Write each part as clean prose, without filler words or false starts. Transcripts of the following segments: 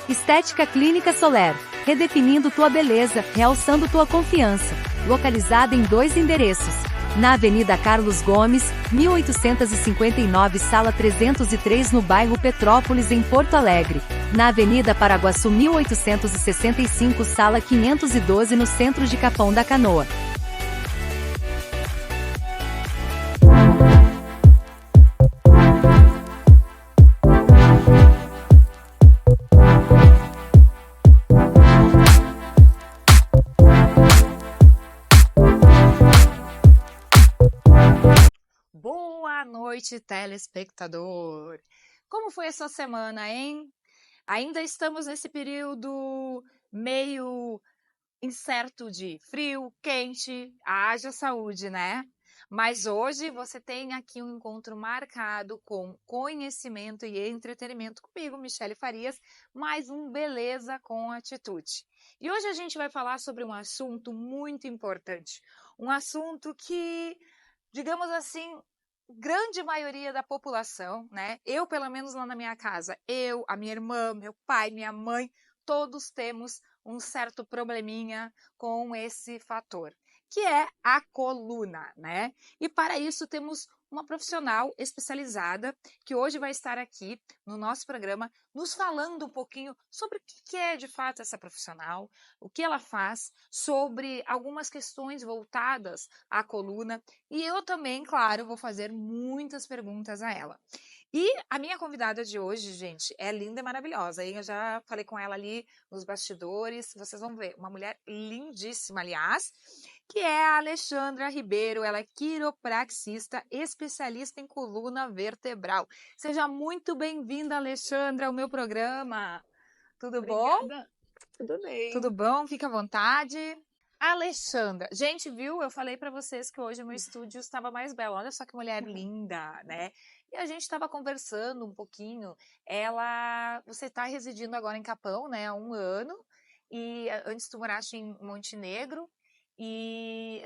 Estética Clínica Soler, redefinindo tua beleza, realçando tua confiança. Localizada em 2 endereços. Na Avenida Carlos Gomes, 1859, Sala 303, no bairro Petrópolis, em Porto Alegre. Na Avenida Paraguaçu, 1865, Sala 512, no centro de Capão da Canoa. Boa noite, telespectador! Como foi a sua semana, hein? Ainda estamos nesse período meio incerto de frio, quente, haja saúde, né? Mas hoje você tem aqui um encontro marcado com conhecimento e entretenimento comigo, Michele Farias, mais um Beleza com Atitude. E hoje a gente vai falar sobre um assunto muito importante, um assunto que, digamos assim, grande maioria da população, né? Eu, pelo menos lá na minha casa, eu, a minha irmã, meu pai, minha mãe, todos temos um certo probleminha com esse fator, que é a coluna, né? E para isso temos uma profissional especializada que hoje vai estar aqui no nosso programa nos falando um pouquinho sobre o que é de fato essa profissional, o que ela faz, sobre algumas questões voltadas à coluna. E eu também, claro, vou fazer muitas perguntas a ela. E a minha convidada de hoje, gente, é linda e maravilhosa. Eu já falei com ela ali nos bastidores. Vocês vão ver, uma mulher lindíssima, aliás, que é a Alexandra Ribeiro. Ela é quiropraxista, especialista em coluna vertebral. Seja muito bem-vinda, Alexandra, ao meu programa. Tudo bom? Obrigada. Tudo bem. Tudo bom? Fica à vontade. Alexandra, gente, viu? Eu falei para vocês que hoje o meu estúdio estava mais belo. Olha só que mulher linda, né? E a gente estava conversando um pouquinho. Você está residindo agora em Capão, né? Há 1 ano. E antes tu moraste em Montenegro. E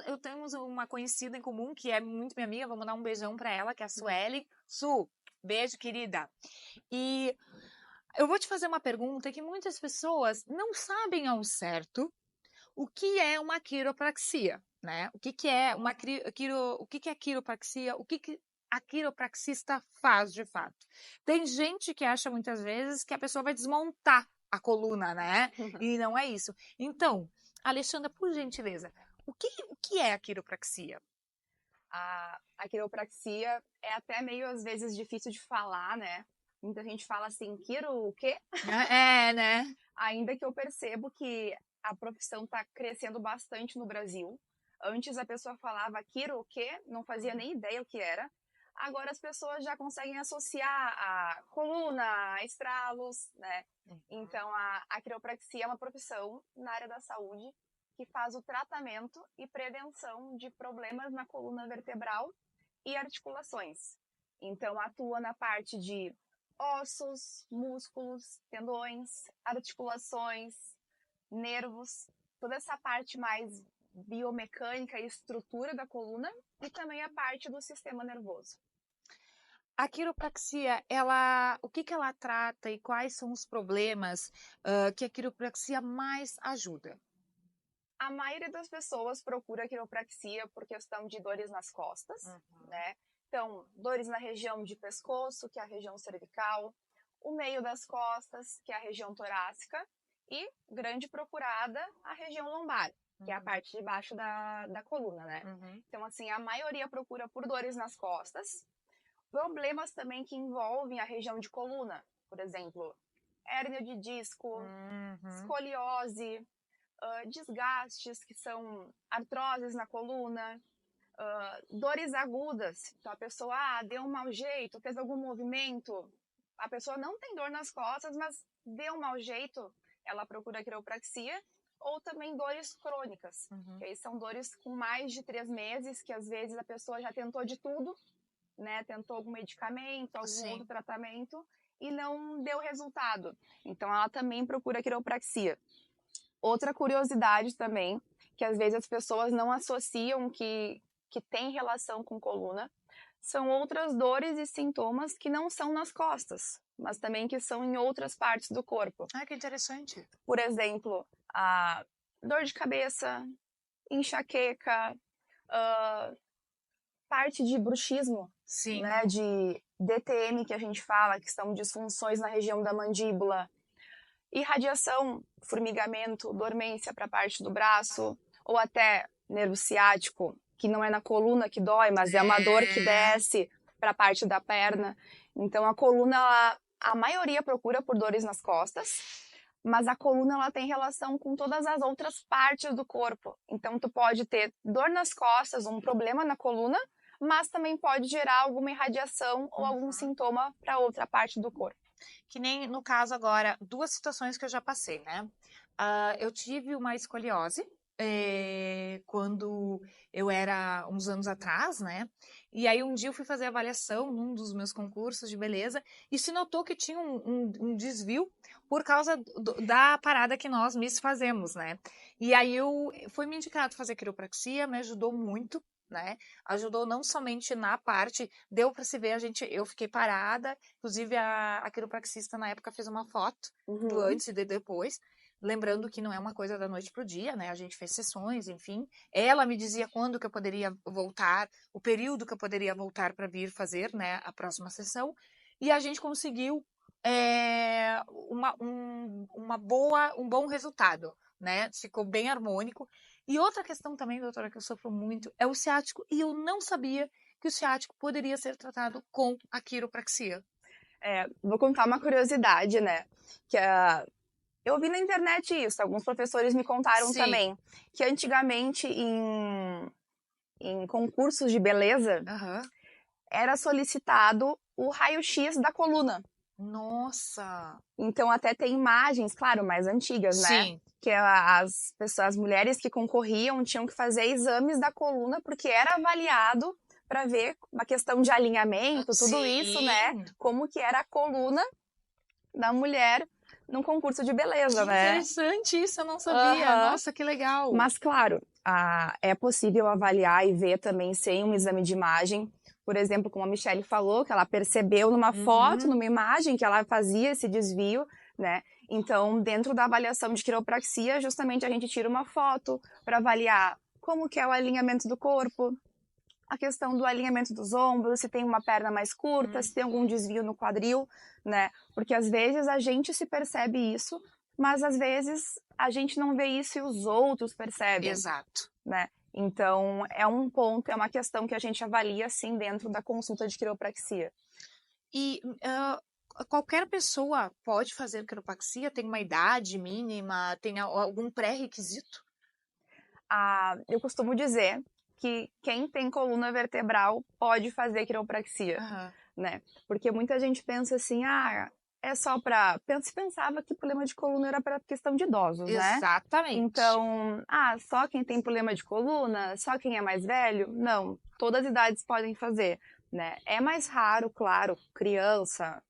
eu temos uma conhecida em comum que é muito minha amiga. Vou mandar um beijão para ela, que é a Sueli. Su, beijo, querida. E eu vou te fazer uma pergunta que muitas pessoas não sabem ao certo o que é uma quiropraxia, né? O que é uma o que é quiropraxia? O que a quiropraxista faz de fato? Tem gente que acha muitas vezes que a pessoa vai desmontar a coluna, né? E não é isso. Então, Alexandra, por gentileza, o que é a quiropraxia? A quiropraxia é até meio, às vezes, difícil de falar, né? Muita gente fala assim, quiro o quê? É, né? Ainda que eu percebo que a profissão está crescendo bastante no Brasil. Antes a pessoa falava quiro o quê? Não fazia nem ideia o que era. Agora as pessoas já conseguem associar a coluna, a estralos, né? Então a quiropraxia é uma profissão na área da saúde que faz o tratamento e prevenção de problemas na coluna vertebral e articulações. Então atua na parte de ossos, músculos, tendões, articulações, nervos, toda essa parte mais biomecânica e estrutura da coluna e também a parte do sistema nervoso. A quiropraxia, o que ela trata e quais são os problemas que a quiropraxia mais ajuda? A maioria das pessoas procura a quiropraxia por questão de dores nas costas, né? Então, dores na região de pescoço, que é a região cervical, o meio das costas, que é a região torácica, e grande procurada, a região lombar, que é a parte de baixo da coluna, né? Então, assim, a maioria procura por dores nas costas, problemas também que envolvem a região de coluna, por exemplo, hérnia de disco, escoliose, desgastes, que são artroses na coluna, dores agudas. Então a pessoa deu um mau jeito, fez algum movimento, a pessoa não tem dor nas costas, mas deu um mau jeito, ela procura quiropraxia. Ou também dores crônicas, que aí são dores com mais de 3 meses, que às vezes a pessoa já tentou de tudo, né? Tentou algum medicamento, algum outro tratamento e não deu resultado. Então ela também procura quiropraxia. Outra curiosidade também, que às vezes as pessoas não associam que tem relação com coluna, são outras dores e sintomas que não são nas costas, mas também que são em outras partes do corpo. Ah, que interessante. Por exemplo, a dor de cabeça, enxaqueca, parte de bruxismo, Sim. né, de DTM que a gente fala, que são disfunções na região da mandíbula, irradiação, formigamento, dormência para a parte do braço, ou até nervo ciático, que não é na coluna que dói, mas é uma dor que desce para a parte da perna. Então a coluna, a maioria procura por dores nas costas, mas a coluna ela tem relação com todas as outras partes do corpo. Então tu pode ter dor nas costas, um problema na coluna, mas também pode gerar alguma irradiação ou algum sintoma para outra parte do corpo. Que nem no caso agora, 2 situações que eu já passei, né? Eu tive uma escoliose quando eu era uns anos atrás, né? E aí um dia eu fui fazer avaliação num dos meus concursos de beleza e se notou que tinha um desvio por causa da parada que nós Miss fazemos, né? E aí foi me indicado fazer quiropraxia, me ajudou muito, né? Ajudou não somente na parte, deu para se ver, eu fiquei parada, inclusive a quiropraxista na época fez uma foto do antes e do depois, lembrando que não é uma coisa da noite pro dia, né? A gente fez sessões, enfim. Ela me dizia quando que eu poderia voltar, o período que eu poderia voltar para vir fazer, né, a próxima sessão, e a gente conseguiu um bom resultado, né? Ficou bem harmônico. E outra questão também, doutora, que eu sofro muito, é o ciático. E eu não sabia que o ciático poderia ser tratado com a quiropraxia. Vou contar uma curiosidade, né? Que eu vi na internet isso, alguns professores me contaram também, que antigamente em concursos de beleza, era solicitado o raio-x da coluna. Nossa! Então até tem imagens, claro, mais antigas, né? Que as mulheres que concorriam tinham que fazer exames da coluna, porque era avaliado para ver uma questão de alinhamento, tudo isso, né? Como que era a coluna da mulher num concurso de beleza, né? Interessante isso, eu não sabia. Nossa, que legal. Mas, claro, é possível avaliar e ver também sem um exame de imagem. Por exemplo, como a Michelle falou, que ela percebeu numa foto, numa imagem, que ela fazia esse desvio, né? Então, dentro da avaliação de quiropraxia, justamente a gente tira uma foto para avaliar como que é o alinhamento do corpo, a questão do alinhamento dos ombros, se tem uma perna mais curta, se tem algum desvio no quadril, né? Porque às vezes a gente se percebe isso, mas às vezes a gente não vê isso e os outros percebem. Exato. Né? Então, é um ponto, é uma questão que a gente avalia, sim, dentro da consulta de quiropraxia. E qualquer pessoa pode fazer quiropraxia? Tem uma idade mínima? Tem algum pré-requisito? Eu costumo dizer que quem tem coluna vertebral pode fazer quiropraxia, né? Porque muita gente pensa assim, é só para... Pensava que problema de coluna era para questão de idosos, né? Exatamente. Então, só quem tem problema de coluna, só quem é mais velho? Não, todas as idades podem fazer, né? É mais raro, claro, criança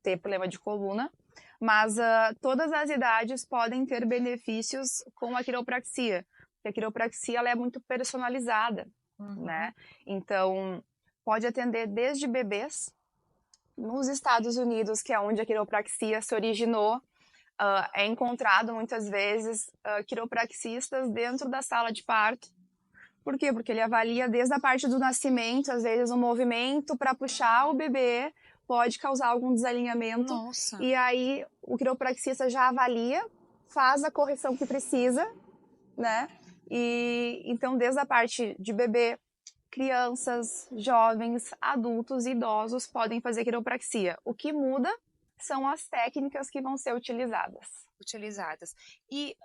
ter problema de coluna, mas todas as idades podem ter benefícios com a quiropraxia. Porque a quiropraxia ela é muito personalizada, né? Então, pode atender desde bebês. Nos Estados Unidos, que é onde a quiropraxia se originou, é encontrado muitas vezes quiropraxistas dentro da sala de parto. Por quê? Porque ele avalia desde a parte do nascimento, às vezes um movimento para puxar o bebê pode causar algum desalinhamento. Nossa. E aí o quiropraxista já avalia, faz a correção que precisa, né? E então desde a parte de bebê, crianças, jovens, adultos e idosos podem fazer quiropraxia. O que muda são as técnicas que vão ser utilizadas. E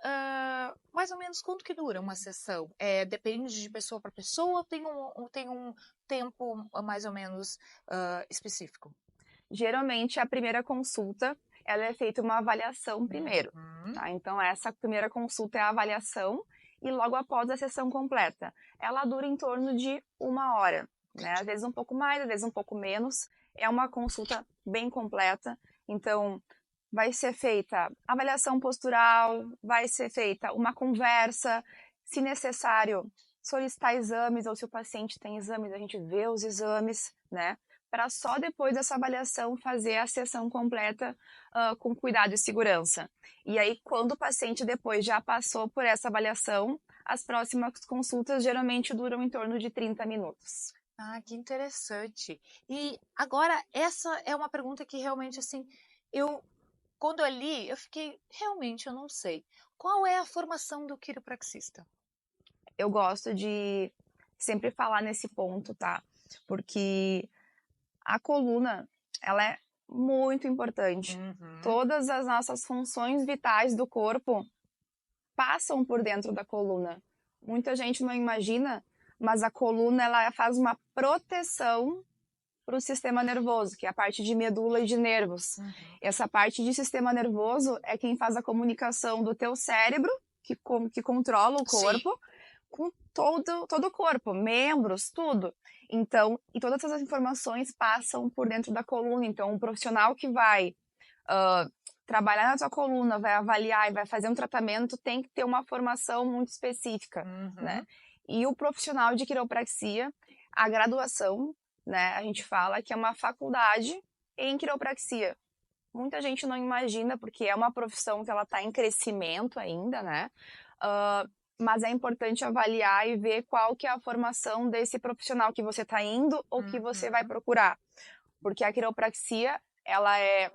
mais ou menos quanto que dura uma sessão? Depende de pessoa para pessoa? Tem um tempo mais ou menos específico? Geralmente a primeira consulta ela é feita uma avaliação primeiro. Tá? Então essa primeira consulta é a avaliação e logo após a sessão completa. Ela dura em torno de 1 hora, né? Às vezes um pouco mais, às vezes um pouco menos. É uma consulta bem completa, então vai ser feita avaliação postural, vai ser feita uma conversa, se necessário solicitar exames ou se o paciente tem exames, a gente vê os exames, né? Para só depois dessa avaliação fazer a sessão completa com cuidado e segurança. E aí, quando o paciente depois já passou por essa avaliação, as próximas consultas geralmente duram em torno de 30 minutos. Ah, que interessante. E agora, essa é uma pergunta que realmente, assim, quando eu li, eu fiquei, realmente, eu não sei. Qual é a formação do quiropraxista? Eu gosto de sempre falar nesse ponto, tá? Porque a coluna, ela é muito importante. Todas as nossas funções vitais do corpo passam por dentro da coluna. Muita gente não imagina, mas a coluna ela faz uma proteção para o sistema nervoso, que é a parte de medula e de nervos. Essa parte de sistema nervoso é quem faz a comunicação do teu cérebro, que controla o corpo, com todo o corpo, membros, tudo. Então, e todas essas informações passam por dentro da coluna. Então, um profissional que vai trabalhar na tua coluna, vai avaliar e vai fazer um tratamento, tem que ter uma formação muito específica, né? E o profissional de quiropraxia, a graduação, né, a gente fala que é uma faculdade em quiropraxia. Muita gente não imagina, porque é uma profissão que ela está em crescimento ainda, né? Mas é importante avaliar e ver qual que é a formação desse profissional que você está indo ou que você vai procurar. Porque a quiropraxia, ela é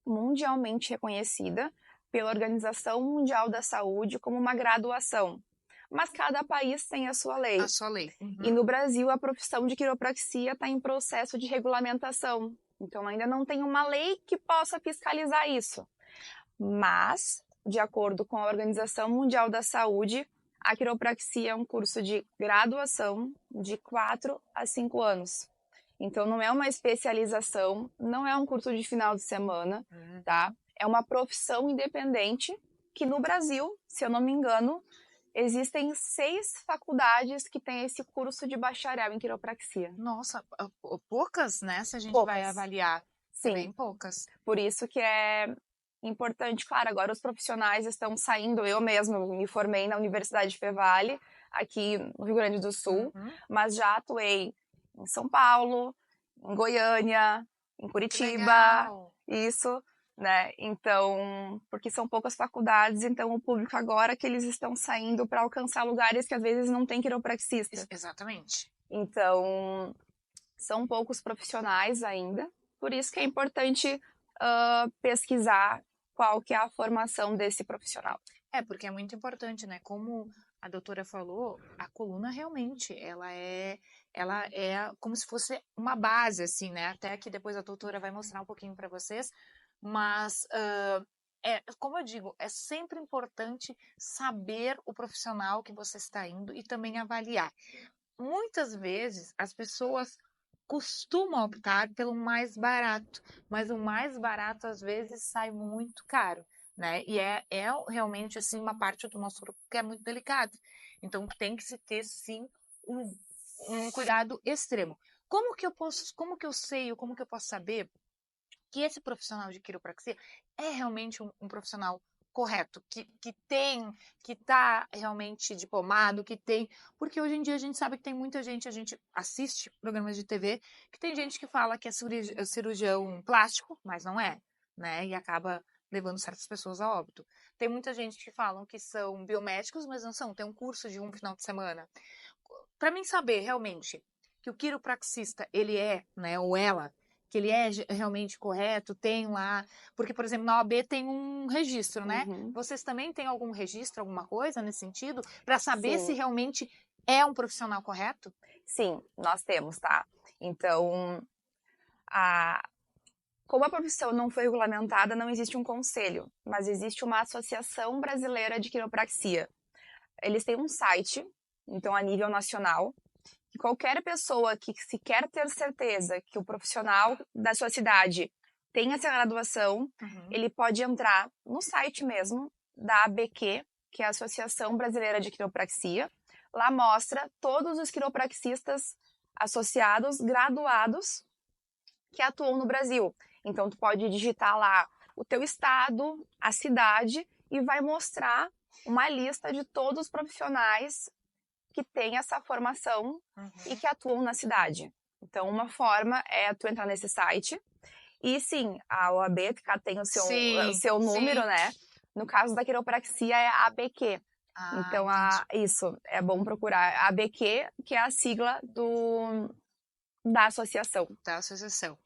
mundialmente reconhecida pela Organização Mundial da Saúde como uma graduação. Mas cada país tem a sua lei. A sua lei. E no Brasil, a profissão de quiropraxia está em processo de regulamentação. Então, ainda não tem uma lei que possa fiscalizar isso. Mas, de acordo com a Organização Mundial da Saúde, a quiropraxia é um curso de graduação de 4 a 5 anos. Então, não é uma especialização, não é um curso de final de semana, tá? É uma profissão independente que no Brasil, se eu não me engano, existem 6 faculdades que têm esse curso de bacharel em quiropraxia. Nossa, poucas, né? Se a gente Poucas. vai avaliar. Sim. Bem poucas. Por isso que é importante. Claro, agora os profissionais estão saindo. Eu mesma me formei na Universidade Fevale, aqui no Rio Grande do Sul, mas já atuei em São Paulo, em Goiânia, em Curitiba, isso, né? Então, porque são poucas faculdades, então o público agora que eles estão saindo para alcançar lugares que às vezes não tem quiropraxista. Exatamente. Então, são poucos profissionais ainda, por isso que é importante pesquisar qual que é a formação desse profissional. Porque é muito importante, né? Como a doutora falou, a coluna realmente, ela é como se fosse uma base, assim, né? Até que depois a doutora vai mostrar um pouquinho para vocês, mas como eu digo, é sempre importante saber o profissional que você está indo e também avaliar. Muitas vezes as pessoas costumam optar pelo mais barato, mas o mais barato às vezes sai muito caro, né? E é realmente assim uma parte do nosso corpo que é muito delicada. Então tem que se ter sim um cuidado extremo. Como que eu sei, ou como que eu posso saber que esse profissional de quiropraxia é realmente um profissional correto, que tá realmente diplomado, porque hoje em dia a gente sabe que tem muita gente, a gente assiste programas de TV, que tem gente que fala que é cirurgião plástico, mas não é, né, e acaba levando certas pessoas a óbito. Tem muita gente que falam que são biomédicos, mas não são, tem um curso de um final de semana. Para mim saber realmente que o quiropraxista, ele é, né, ou ela, que ele é realmente correto, tem lá, porque, por exemplo, na OAB tem um registro, né? Vocês também têm algum registro, alguma coisa nesse sentido, para saber se realmente é um profissional correto? Sim, nós temos, tá? Então, como a profissão não foi regulamentada, não existe um conselho, mas existe uma Associação Brasileira de Quiropraxia. Eles têm um site, então, a nível nacional, que qualquer pessoa que se quer ter certeza que o profissional da sua cidade tem essa graduação, ele pode entrar no site mesmo da ABQ, que é a Associação Brasileira de Quiropraxia. Lá mostra todos os quiropraxistas associados, graduados, que atuam no Brasil. Então, tu pode digitar lá o teu estado, a cidade, e vai mostrar uma lista de todos os profissionais que têm essa formação e que atuam na cidade. Então, uma forma é tu entrar nesse site e sim, a OAB tem o seu número, né? No caso da quiropraxia é a ABQ. Então, isso, é bom procurar a ABQ, que é a sigla da associação. Da associação.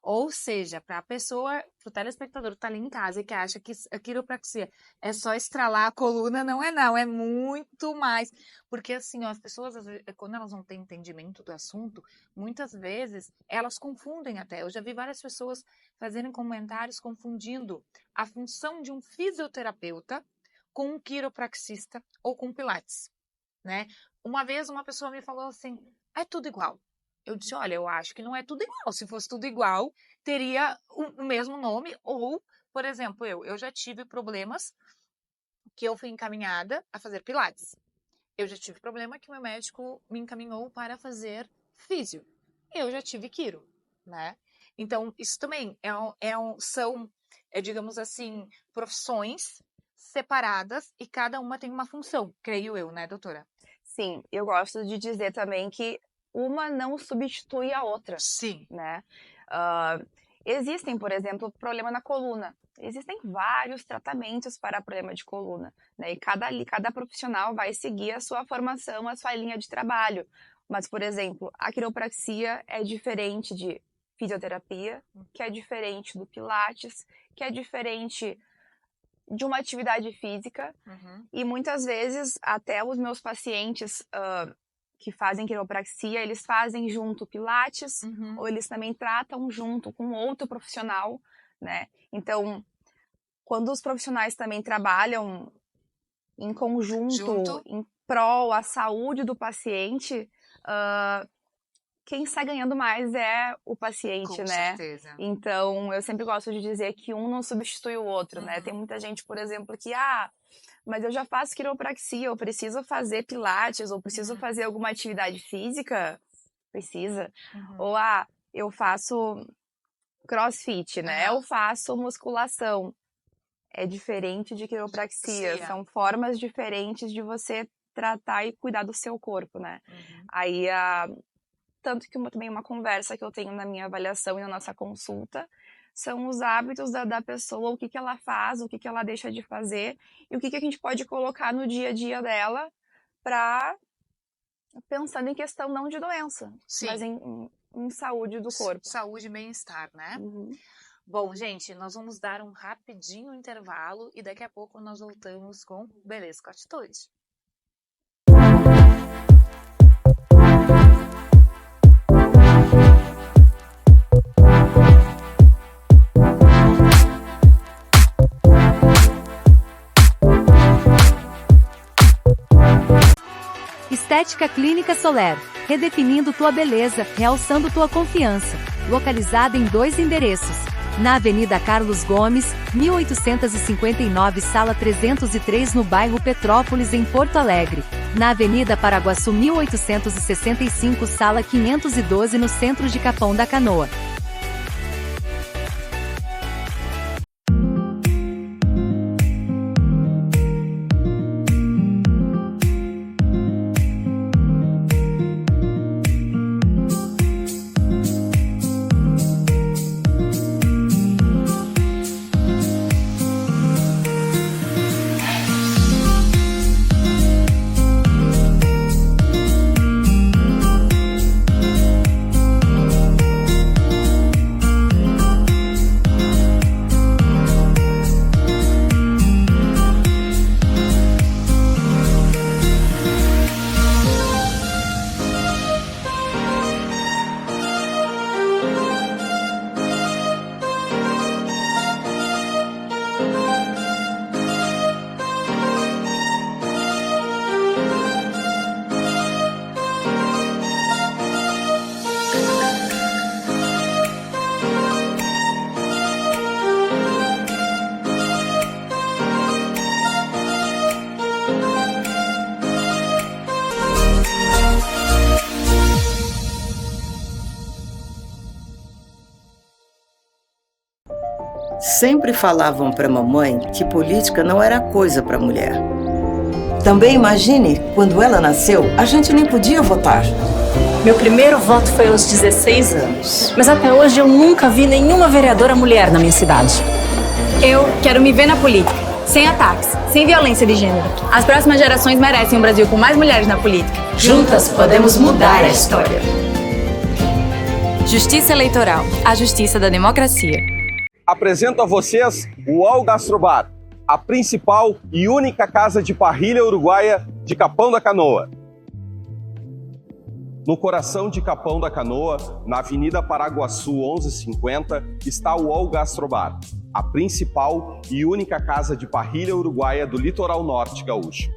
Ou seja, para a pessoa, para o telespectador que está ali em casa e que acha que a quiropraxia é só estralar a coluna, não, é muito mais. Porque assim, ó, as pessoas, quando elas não têm entendimento do assunto, muitas vezes elas confundem até. Eu já vi várias pessoas fazerem comentários confundindo a função de um fisioterapeuta com um quiropraxista ou com pilates, né? Uma vez uma pessoa me falou assim, é tudo igual. Eu disse, olha, eu acho que não é tudo igual. Se fosse tudo igual, teria o mesmo nome. Ou, por exemplo, eu já tive problemas que eu fui encaminhada a fazer pilates. Eu já tive problema que o meu médico me encaminhou para fazer físio. Eu já tive quiro, né? Então, isso também são, digamos assim, profissões separadas e cada uma tem uma função, creio eu, né, doutora? Sim, eu gosto de dizer também que uma não substitui a outra. Sim. Né? Existem, por exemplo, problema na coluna. Existem vários tratamentos para problema de coluna. Né? E cada profissional vai seguir a sua formação, a sua linha de trabalho. Mas, por exemplo, a quiropraxia é diferente de fisioterapia, que é diferente do pilates, que é diferente de uma atividade física. E muitas vezes, até os meus pacientes que fazem quiropraxia, eles fazem junto pilates, ou eles também tratam junto com outro profissional, né? Então, quando os profissionais também trabalham em conjunto, em prol à saúde do paciente, quem está ganhando mais é o paciente, com né? Certeza. Então, eu sempre gosto de dizer que um não substitui o outro, né? Tem muita gente, por exemplo, que, mas eu já faço quiropraxia, eu preciso fazer pilates, ou preciso fazer alguma atividade física? Precisa. Ou, eu faço crossfit, né? Eu faço musculação. É diferente de quiropraxia. São formas diferentes de você tratar e cuidar do seu corpo, né? Aí, tanto que também uma conversa que eu tenho na minha avaliação e na nossa consulta são os hábitos da pessoa, o que ela faz, o que ela deixa de fazer e o que a gente pode colocar no dia a dia dela pensando em questão não de doença, mas em saúde do corpo. Saúde e bem-estar, né? Bom, gente, nós vamos dar um rapidinho intervalo e daqui a pouco nós voltamos com Beleza com Atitude. Estética Clínica Soler, redefinindo tua beleza, realçando tua confiança. Localizada em 2 endereços. Na Avenida Carlos Gomes, 1859, Sala 303, no bairro Petrópolis, em Porto Alegre. Na Avenida Paraguaçu, 1865, Sala 512, no centro de Capão da Canoa. Sempre falavam para mamãe que política não era coisa para mulher. Também imagine, quando ela nasceu, a gente nem podia votar. Meu primeiro voto foi aos 16 anos. Mas até hoje eu nunca vi nenhuma vereadora mulher na minha cidade. Eu quero me ver na política, sem ataques, sem violência de gênero. As próximas gerações merecem um Brasil com mais mulheres na política. Juntas podemos mudar a história. Justiça Eleitoral, a justiça da democracia. Apresento a vocês o UOL Gastrobar, a principal e única casa de parrilha uruguaia de Capão da Canoa. No coração de Capão da Canoa, na Avenida Paraguaçu 1150, está o UOL Gastrobar, a principal e única casa de parrilha uruguaia do litoral norte gaúcho.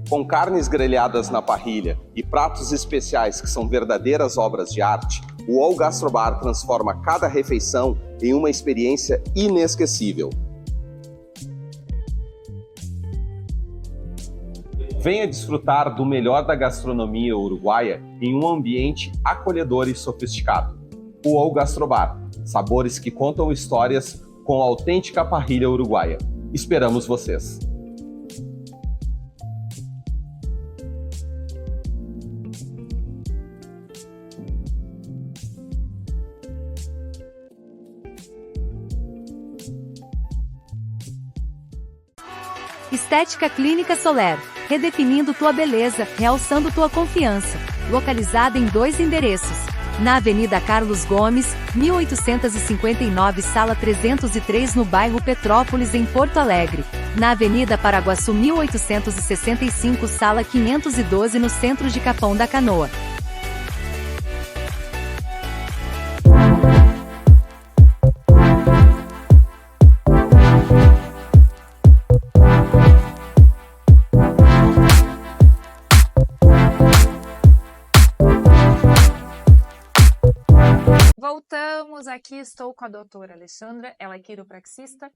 Com carnes grelhadas na parrilha e pratos especiais que são verdadeiras obras de arte, o UOL Gastrobar transforma cada refeição em uma experiência inesquecível. Venha desfrutar do melhor da gastronomia uruguaia em um ambiente acolhedor e sofisticado. O UOL Gastrobar, sabores que contam histórias com a autêntica parrilha uruguaia. Esperamos vocês! Estética Clínica Soler, redefinindo tua beleza, realçando tua confiança. Localizada em 2 endereços. Na Avenida Carlos Gomes, 1859, Sala 303, no bairro Petrópolis, em Porto Alegre. Na Avenida Paraguaçu 1865, Sala 512, no centro de Capão da Canoa. Voltamos aqui, estou com a doutora Alexandra, ela é quiropraxista.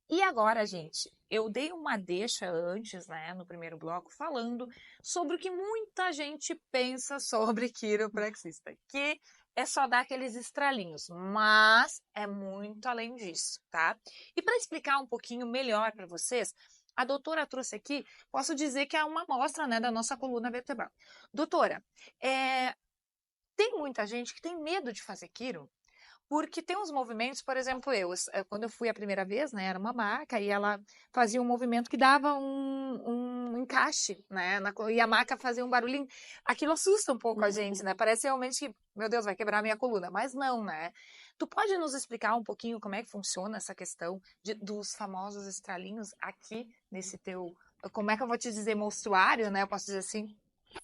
E agora, gente, eu dei uma deixa antes, né, no primeiro bloco, falando sobre o que muita gente pensa sobre quiropraxista, que é só dar aqueles estralinhos, mas é muito além disso, tá? E para explicar um pouquinho melhor para vocês, a doutora trouxe aqui, posso dizer que é uma amostra, né, da nossa coluna vertebral. Doutora, tem muita gente que tem medo de fazer quiro, porque tem uns movimentos, por exemplo, quando eu fui a primeira vez, né, era uma maca e ela fazia um movimento que dava um encaixe, né, e a maca fazia um barulhinho. Aquilo assusta um pouco a gente, né, parece realmente que, meu Deus, vai quebrar a minha coluna, mas não, né. Tu pode nos explicar um pouquinho como é que funciona essa questão dos famosos estralinhos aqui nesse teu, como é que eu vou te dizer, monstruário, né, eu posso dizer assim?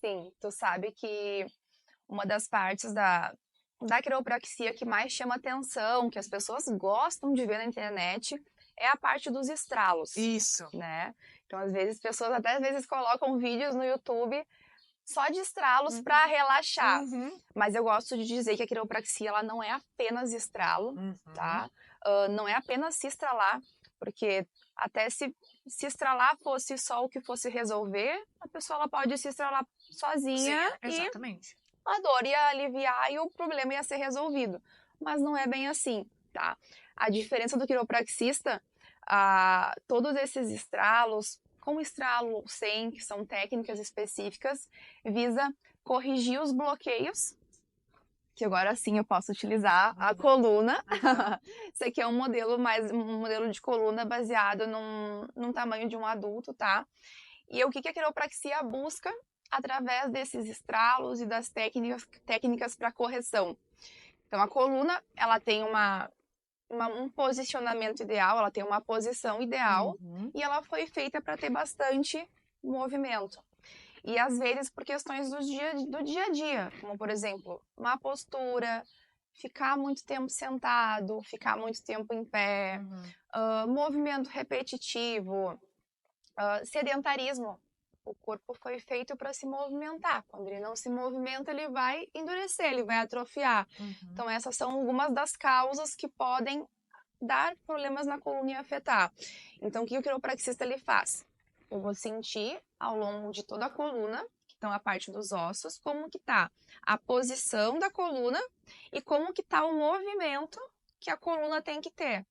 Sim, tu sabe que uma das partes da quiropraxia que mais chama atenção, que as pessoas gostam de ver na internet, é a parte dos estralos. Isso. Né? Então, às vezes, pessoas até às vezes colocam vídeos no YouTube só de estralos para relaxar. Mas eu gosto de dizer que a quiropraxia ela não é apenas estralo, tá? Não é apenas se estralar, porque até se estralar fosse só o que fosse resolver, a pessoa ela pode se estralar sozinha. Sim, exatamente. A dor ia aliviar e o problema ia ser resolvido. Mas não é bem assim, tá? A diferença do quiropraxista, todos esses estralos, com estralo ou sem, que são técnicas específicas, visa corrigir os bloqueios, que agora sim eu posso utilizar a coluna. Esse aqui é um modelo de coluna baseado num tamanho de um adulto, tá? E o que a quiropraxia busca através desses estralos e das técnicas para correção. Então, a coluna, ela tem um posicionamento ideal, ela tem uma posição ideal e ela foi feita para ter bastante movimento. E, às vezes, por questões do dia a dia, como, por exemplo, má postura, ficar muito tempo sentado, ficar muito tempo em pé, movimento repetitivo, sedentarismo. O corpo foi feito para se movimentar. Quando ele não se movimenta, ele vai endurecer, ele vai atrofiar. Então, essas são algumas das causas que podem dar problemas na coluna e afetar. Então, o que o quiropraxista ele faz? Eu vou sentir ao longo de toda a coluna, que Então, a parte dos ossos, como que tá a posição da coluna e como que tá o movimento que a coluna tem que ter.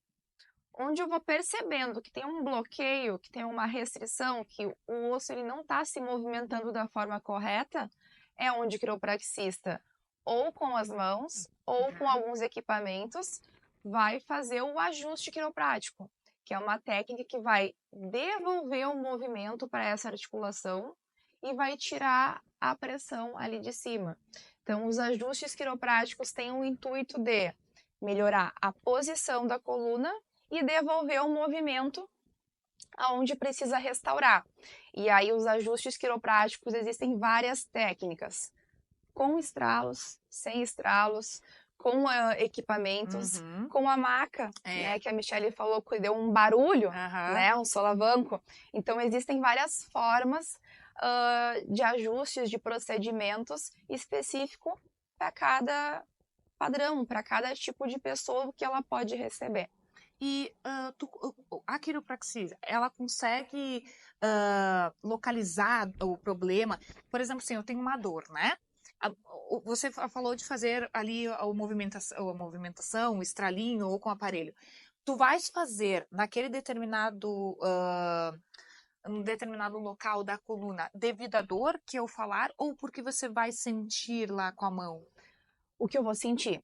Onde eu vou percebendo que tem um bloqueio, que tem uma restrição, que o osso ele não está se movimentando da forma correta, é onde o quiropraxista, ou com as mãos, ou com alguns equipamentos, vai fazer o ajuste quiroprático, que é uma técnica que vai devolver o movimento para essa articulação e vai tirar a pressão ali de cima. Então, os ajustes quiropráticos têm o intuito de melhorar a posição da coluna e devolver o movimento aonde precisa restaurar. E aí, os ajustes quiropráticos, existem várias técnicas, com estralos, sem estralos, com equipamentos, com a maca, né, que a Michelle falou que deu um barulho, né, um solavanco. Então, existem várias formas de ajustes, de procedimentos específicos para cada padrão, para cada tipo de pessoa que ela pode receber. E a quiropraxia, ela consegue localizar o problema? Por exemplo, assim, eu tenho uma dor, né? Você falou de fazer ali a movimentação, o estralinho ou com o aparelho. Tu vais fazer naquele determinado local da coluna devido à dor que eu falar ou porque você vai sentir lá com a mão? O que eu vou sentir,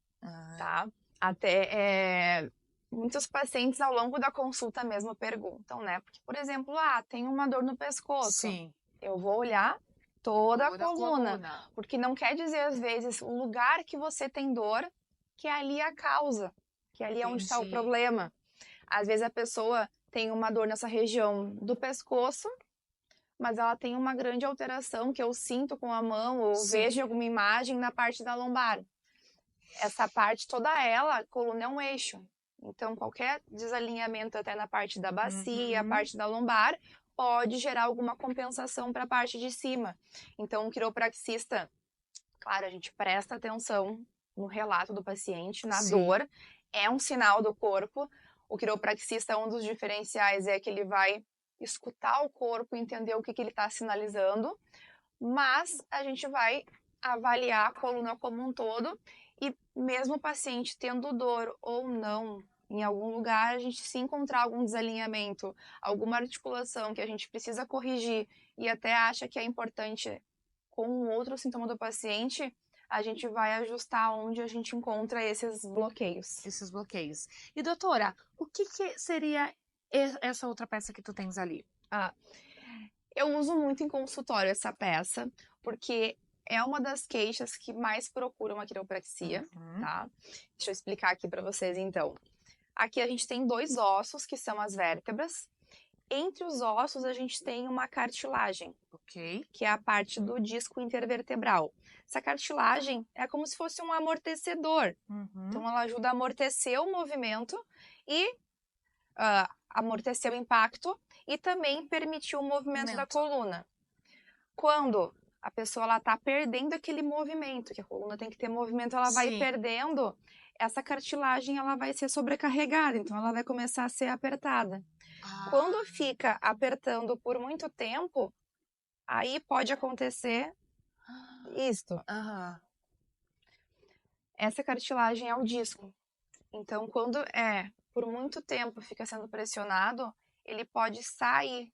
tá? Até muitos pacientes ao longo da consulta mesmo perguntam, né? Porque, por exemplo, tem uma dor no pescoço. Sim. Eu vou olhar toda a coluna, porque não quer dizer, às vezes, o lugar que você tem dor, que é ali a causa, que ali é onde está o problema. Às vezes a pessoa tem uma dor nessa região do pescoço, mas ela tem uma grande alteração que eu sinto com a mão ou vejo alguma imagem na parte da lombar. Essa parte toda ela, a coluna é um eixo. Então, qualquer desalinhamento até na parte da bacia, a parte da lombar, pode gerar alguma compensação para a parte de cima. Então, o quiropraxista, claro, a gente presta atenção no relato do paciente, na dor, é um sinal do corpo. O quiropraxista, um dos diferenciais é que ele vai escutar o corpo, entender o que ele está sinalizando, mas a gente vai avaliar a coluna como um todo e mesmo o paciente tendo dor ou não, em algum lugar, a gente se encontrar algum desalinhamento, alguma articulação que a gente precisa corrigir e até acha que é importante com um outro sintoma do paciente, a gente vai ajustar onde a gente encontra esses bloqueios. E doutora, o que seria essa outra peça que tu tens ali? Eu uso muito em consultório essa peça, porque é uma das queixas que mais procuram a quiropraxia, tá? Deixa eu explicar aqui para vocês, então. Aqui a gente tem 2 ossos, que são as vértebras. Entre os ossos, a gente tem uma cartilagem, que é a parte do disco intervertebral. Essa cartilagem é como se fosse um amortecedor. Então, ela ajuda a amortecer o movimento e amortecer o impacto e também permitir o movimento da coluna. Quando a pessoa está perdendo aquele movimento, que a coluna tem que ter movimento, ela vai perdendo, essa cartilagem ela vai ser sobrecarregada, então ela vai começar a ser apertada. Quando fica apertando por muito tempo, aí pode acontecer isto. Essa cartilagem é o disco. Então, quando por muito tempo fica sendo pressionado, ele pode sair.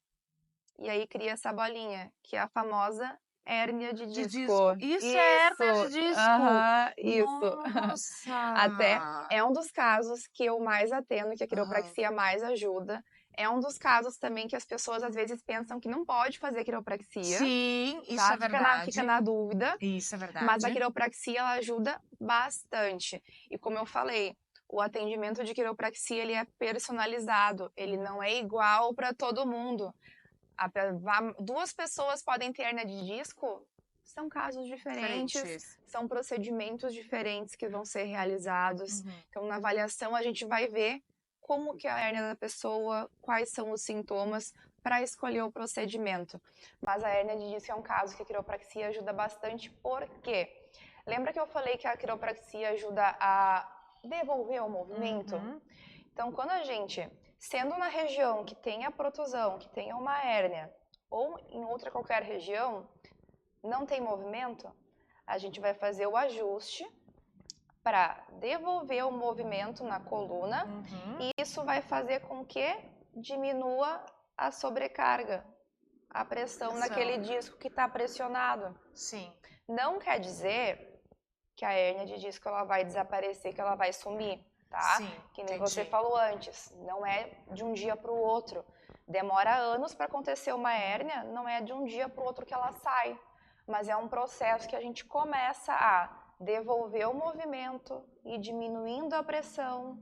E aí cria essa bolinha, que é a famosa hérnia de disco. Isso é hérnia de disco? Isso. Nossa! Até é um dos casos que eu mais atendo, que a quiropraxia mais ajuda. É um dos casos também que as pessoas às vezes pensam que não pode fazer quiropraxia. Sim, isso é verdade. Fica na dúvida. Isso é verdade. Mas a quiropraxia, ela ajuda bastante. E como eu falei, o atendimento de quiropraxia, ele é personalizado. Ele não é igual para todo mundo. 2 pessoas podem ter hérnia de disco, são casos diferentes, são procedimentos diferentes que vão ser realizados. Então, na avaliação, a gente vai ver como que é a hérnia da pessoa, quais são os sintomas, para escolher o procedimento. Mas a hérnia de disco é um caso que a quiropraxia ajuda bastante, porque lembra que eu falei que a quiropraxia ajuda a devolver o movimento? Então, quando a gente, sendo na região que tem a protusão, que tem uma hérnia, ou em outra qualquer região, não tem movimento, a gente vai fazer o ajuste para devolver o movimento na coluna e isso vai fazer com que diminua a sobrecarga, a pressão naquele disco que está pressionado. Sim. Não quer dizer que a hérnia de disco ela vai desaparecer, que ela vai sumir, tá? Sim, que nem entendi. você falou antes, não é de um dia para o outro. Demora anos para acontecer uma hérnia, não é de um dia para o outro que ela sai. Mas é um processo que a gente começa a devolver o movimento e diminuindo a pressão.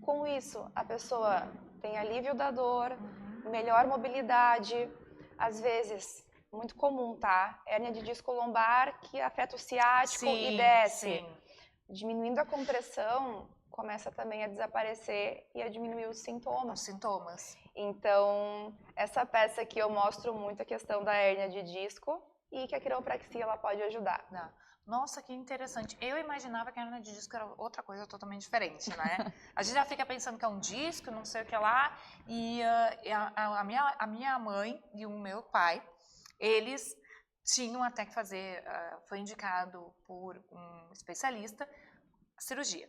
Com isso, a pessoa tem alívio da dor, melhor mobilidade, às vezes, muito comum, tá? Hérnia de disco lombar que afeta o ciático e desce. Sim. Diminuindo a compressão, começa também a desaparecer e a diminuir os sintomas. Os sintomas. Então, essa peça aqui eu mostro muito a questão da hérnia de disco e que a quiropraxia ela pode ajudar. Nossa, que interessante. Eu imaginava que a hérnia de disco era outra coisa totalmente diferente, né? A gente já fica pensando que é um disco, não sei o que lá. E a minha mãe e o meu pai, eles tinham até que fazer, foi indicado por um especialista, cirurgia.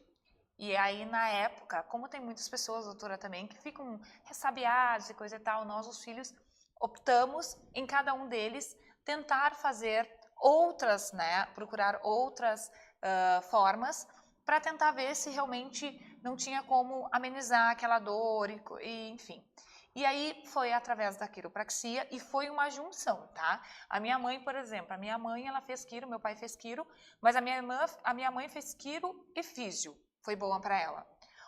E aí, na época, como tem muitas pessoas, doutora, também, que ficam ressabiadas e coisa e tal, nós, os filhos, optamos em cada um deles tentar fazer outras, né, procurar outras formas para tentar ver se realmente não tinha como amenizar aquela dor e enfim. E aí foi através da quiropraxia e foi uma junção, tá? A minha mãe, por exemplo, ela fez quiro, meu pai fez quiro, mas a minha mãe fez quiro e físio, foi boa para ela.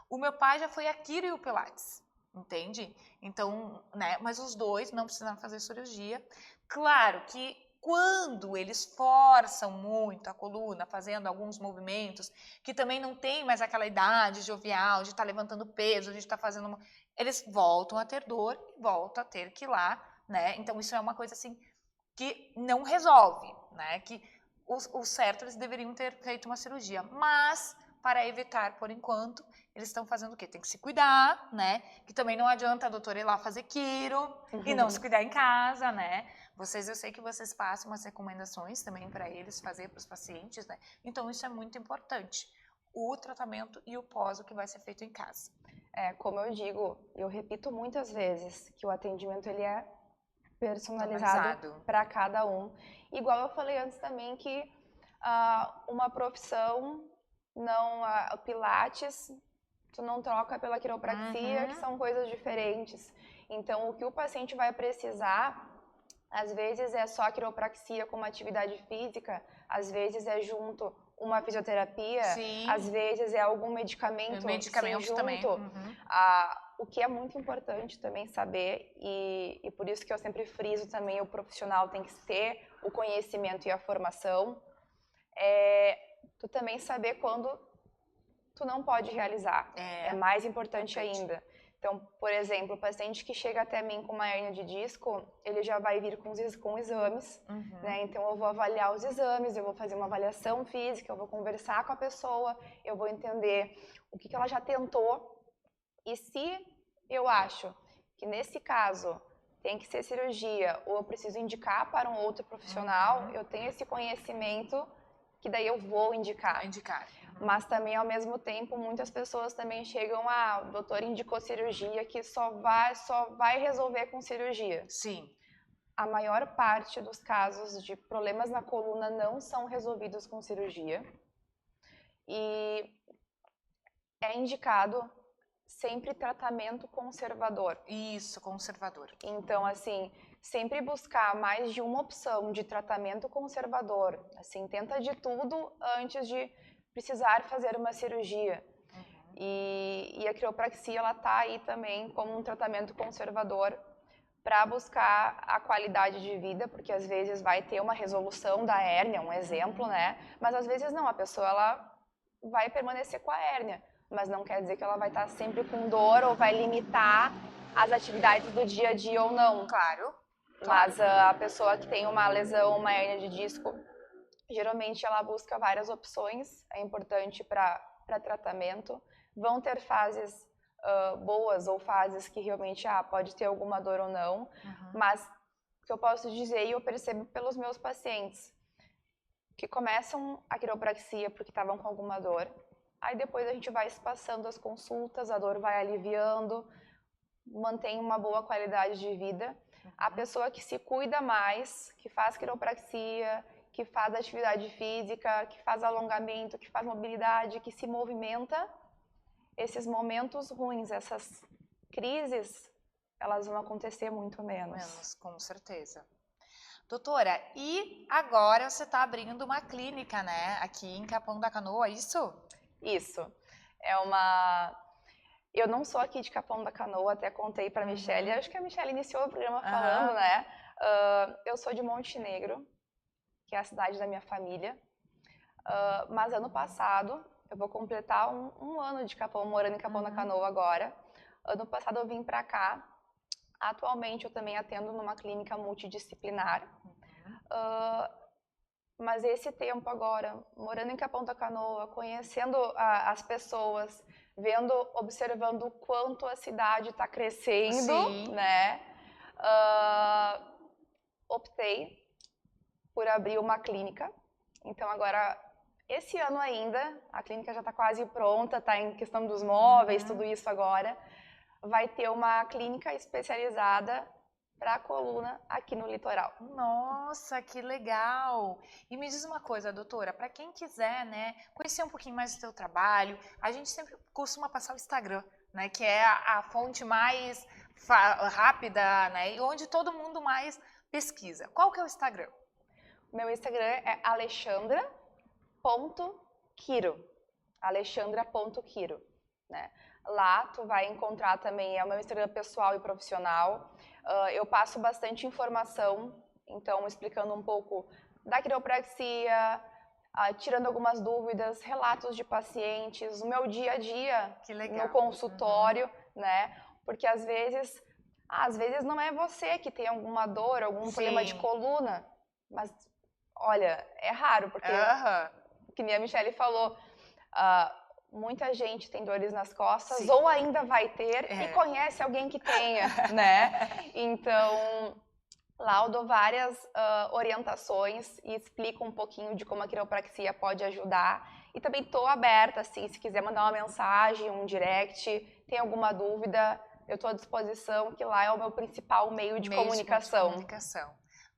O meu pai já foi a quiro e o pilates, entende? Então, né, mas os dois não precisaram fazer cirurgia. Claro que quando eles forçam muito a coluna, fazendo alguns movimentos, que também não tem mais aquela idade jovial de estar levantando peso, de estar fazendo... Eles voltam a ter dor e voltam a ter que ir lá, né? Então, isso é uma coisa assim que não resolve, né? Que o certo, eles deveriam ter feito uma cirurgia. Mas, para evitar, por enquanto, eles estão fazendo o quê? Tem que se cuidar, né? Que também não adianta a doutora ir lá fazer quiro e não se cuidar em casa, né? Eu sei que vocês passam umas recomendações também para eles fazer para os pacientes, né? Então, isso é muito importante. O tratamento e o pós, o que vai ser feito em casa. Como eu digo, eu repito muitas vezes que o atendimento ele é personalizado para cada um. Igual eu falei antes também que uma profissão, o Pilates, tu não troca pela quiropraxia, que são coisas diferentes. Então, o que o paciente vai precisar... Às vezes é só a quiropraxia como atividade física, às vezes é junto uma fisioterapia, às vezes é algum medicamento junto. Também. O que é muito importante também saber, e por isso que eu sempre friso também, o profissional tem que ter o conhecimento e a formação, tu também saber quando tu não pode realizar. É mais importante ainda. Então, por exemplo, o paciente que chega até mim com uma hérnia de disco, ele já vai vir com exames, né? Então, eu vou avaliar os exames, eu vou fazer uma avaliação física, eu vou conversar com a pessoa, eu vou entender o que ela já tentou. E se eu acho que, nesse caso, tem que ser cirurgia ou eu preciso indicar para um outro profissional, eu tenho esse conhecimento que daí eu vou indicar. Mas também, ao mesmo tempo, muitas pessoas também chegam o doutor indicou cirurgia que só vai resolver com cirurgia. Sim. A maior parte dos casos de problemas na coluna não são resolvidos com cirurgia. E é indicado sempre tratamento conservador. Isso, conservador. Então, assim, sempre buscar mais de uma opção de tratamento conservador. Assim, tenta de tudo antes de precisar fazer uma cirurgia. E a quiropraxia, ela tá aí também como um tratamento conservador para buscar a qualidade de vida, porque às vezes vai ter uma resolução da hérnia, um exemplo, né? Mas às vezes não, a pessoa ela vai permanecer com a hérnia, mas não quer dizer que ela vai estar sempre com dor ou vai limitar as atividades do dia a dia ou não. Claro. Mas a pessoa que tem uma lesão, uma hérnia de disco, geralmente ela busca várias opções, é importante para tratamento. Vão ter fases boas ou fases que realmente pode ter alguma dor ou não, mas o que eu posso dizer e eu percebo pelos meus pacientes, que começam a quiropraxia porque estavam com alguma dor. Aí depois a gente vai espaçando as consultas, a dor vai aliviando, mantém uma boa qualidade de vida. A pessoa que se cuida mais, que faz quiropraxia, que faz atividade física, que faz alongamento, que faz mobilidade, que se movimenta, esses momentos ruins, essas crises, elas vão acontecer muito menos. Com certeza. Doutora, e agora você está abrindo uma clínica, né, aqui em Capão da Canoa, isso? Isso. Eu não sou aqui de Capão da Canoa, até contei para a Michelle, acho que a Michelle iniciou o programa falando, né? Eu sou de Montenegro, que é a cidade da minha família, mas ano passado, eu vou completar um ano de Capão, morando em Capão da Canoa agora. Ano passado eu vim para cá, atualmente eu também atendo numa clínica multidisciplinar, mas esse tempo agora, morando em Capão da Canoa, conhecendo as pessoas, observando o quanto a cidade está crescendo, né? Optei por abrir uma clínica. Então agora, esse ano ainda, a clínica já está quase pronta, está em questão dos móveis, tudo isso agora. Vai ter uma clínica especializada para a coluna aqui no litoral. Nossa, que legal! E me diz uma coisa, doutora, para quem quiser, né, conhecer um pouquinho mais do seu trabalho, a gente sempre costuma passar o Instagram, né, que é a fonte mais rápida, né, e onde todo mundo mais pesquisa. Qual que é o Instagram? Meu Instagram é alexandra.quiro, alexandra.quiro, né? Lá tu vai encontrar também, é o meu Instagram pessoal e profissional. Eu passo bastante informação, então explicando um pouco da quiropraxia, tirando algumas dúvidas, relatos de pacientes, o meu dia a dia no consultório, né? Porque às vezes não é você que tem alguma dor, algum problema de coluna, mas olha, é raro, porque que nem a Michelle falou, muita gente tem dores nas costas, ou ainda vai ter, e conhece alguém que tenha, né? Então, lá eu dou várias orientações e explico um pouquinho de como a quiropraxia pode ajudar. E também estou aberta, assim, se quiser mandar uma mensagem, um direct, tem alguma dúvida, eu estou à disposição, que lá é o meu principal meio de comunicação.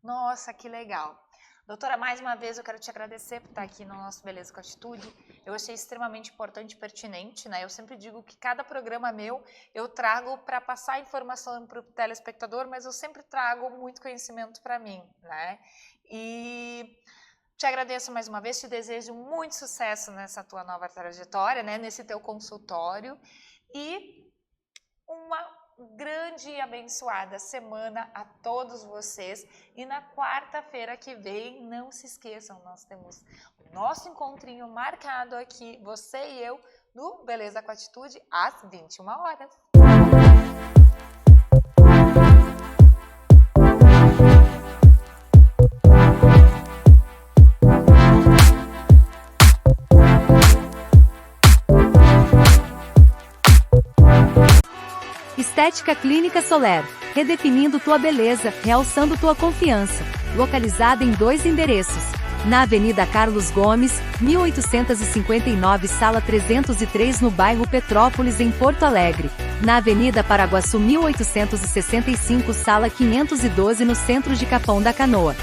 Nossa, que legal! Doutora, mais uma vez eu quero te agradecer por estar aqui no nosso Beleza com Atitude. Eu achei extremamente importante e pertinente, né? Eu sempre digo que cada programa meu eu trago para passar informação para o telespectador, mas eu sempre trago muito conhecimento para mim, né? E te agradeço mais uma vez, te desejo muito sucesso nessa tua nova trajetória, né? Nesse teu consultório e uma grande e abençoada semana a todos vocês. E na quarta-feira que vem, não se esqueçam, nós temos o nosso encontrinho marcado aqui, você e eu, no Beleza com Atitude, às 21 horas. Estética Clínica Soler, redefinindo tua beleza, realçando tua confiança. Localizada em 2 endereços. Na Avenida Carlos Gomes, 1859, Sala 303, no bairro Petrópolis, em Porto Alegre. Na Avenida Paraguaçu, 1865, Sala 512, no centro de Capão da Canoa.